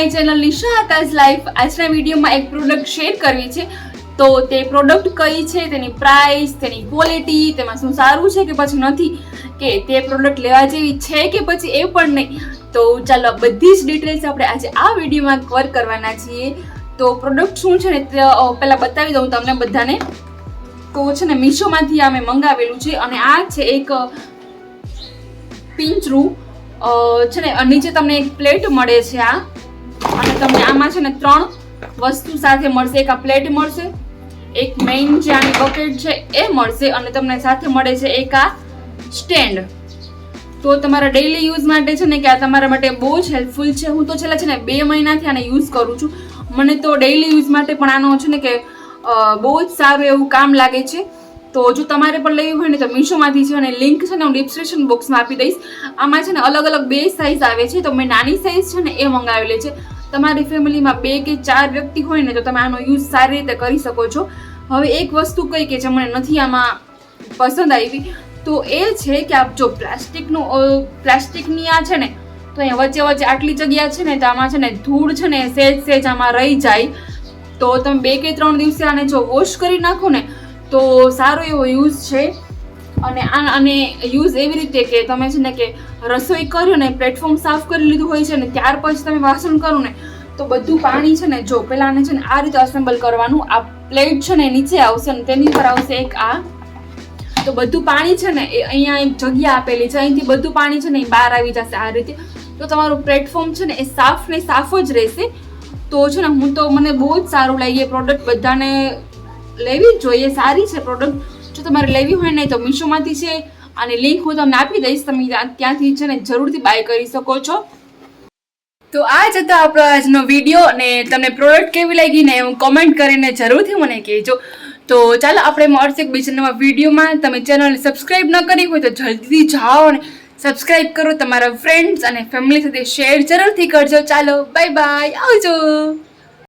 My channel નિશાતાઝ life. આજના વિડીયોમાં એક પ્રોડક્ટ શેર કરવી છે. તો તે પ્રોડક્ટ કઈ છે, તેની પ્રાઇસ, તેની ક્વોલિટી, તેમાં શું સારું છે કે પછી નથી, કે તે પ્રોડક્ટ લેવા જેવી છે કે પછી એ પણ નહીં. તો ચાલો બધી જ ડિટેલ્સ આપણે આજે આ વિડીયોમાં કવર કરવાના છીએ. તો પ્રોડક્ટ શું છે ને તે પહેલાં બતાવી દઉં તમને બધાને. તો છે ને મીશોમાંથી આ મેં મંગાવેલું છે અને આ છે એક પિંચરું છે ને. નીચે તમને એક પ્લેટ મળે છે આ, અને તમને આમાં છે ને 3 વસ્તુ સાથે મળશે. એક આ પ્લેટ મળશે, એક મેઇન જે આની બકેટ છે એ મળશે, અને તમને સાથે મળે છે એક આ સ્ટેન્ડ. તો તમારા ડેઈલી યુઝ માટે છે ને કે આ તમારા માટે બહુ જ હેલ્પફુલ છે. હું તો છેલ્લા છે ને 2 મહિનાથી આને યુઝ કરું છું. મને તો ડેઈલી યુઝ માટે પણ આનો છે ને કે બહુ જ સારું એવું કામ લાગે છે. તો જો તમારે પણ લેવી હોય ને તો મીશોમાંથી છે, અને લિંક છે ને હું ડિસ્ક્રિપ્શન બોક્સમાં આપી દઈશ. આમાં છે ને અલગ અલગ 2 સાઇઝ આવે છે. તો મેં નાની સાઇઝ છે ને એ મંગાવેલી છે. તમારી ફેમિલીમાં 2 કે 4 વ્યક્તિ હોય ને તો તમે આનો યુઝ સારી રીતે કરી શકો છો. હવે એક વસ્તુ કઈ કે જે મને નથી આમાં પસંદ આવી, તો એ છે કે આપ જો પ્લાસ્ટિકની આ છે ને, તો અહીંયા વચ્ચે વચ્ચે આટલી જગ્યા છે ને, તો આમાં છે ને ધૂળ છે ને સહેજ આમાં રહી જાય. તો તમે 2 કે 3 દિવસે આને જો વોશ કરી નાખો ને તો સારો એવો યુઝ છે. અને યુઝ એવી રીતે કે તમે છે ને કે રસોઈ કર્યો ને, પ્લેટફોર્મ સાફ કરી લીધું હોય છે ને, ત્યાર પછી તમે વાસણ કરો ને તો બધું પાણી છે ને, જો પહેલા આને છે ને આ રીતે અસેમ્બલ કરવાનું. આ પ્લેટ છે ને નીચે આવશે અને તેની ઉપર આવશે એક આ. તો બધું પાણી છે ને એ અહીંયા એક જગ્યા આપેલી છે, અહીંથી બધું પાણી છે ને એ બહાર આવી જશે આ રીતે. તો તમારું પ્લેટફોર્મ છે ને એ સાફ ને સાફ જ રહેશે. તો છે ને મને બહુ જ સારું લાગી. એ પ્રોડક્ટ બધાને લેવી જ જોઈએ, સારી છે પ્રોડક્ટ. જો તમારે લેવી હોય ને તો મીશોમાંથી છે, અને લિંક હું તમને આપી દઈશ. તમે ત્યાંથી છે ને જરૂરથી બાય કરી શકો છો. તો આ જ હતો આપણો આજનો વિડીયો, અને તમને પ્રોડક્ટ કેવી લાગી ને હું કોમેન્ટ કરીને જરૂરથી મને કહેજો. તો ચાલો આપણે મળશે એક બીજા નવા વિડીયોમાં. તમે ચેનલને સબસ્ક્રાઈબ ન કરી હોય તો જલ્દી જાઓ અને સબસ્ક્રાઈબ કરો. તમારા ફ્રેન્ડ્સ અને ફેમિલી સાથે શેર જરૂરથી કરજો. ચાલો બાય બાય, આવજો.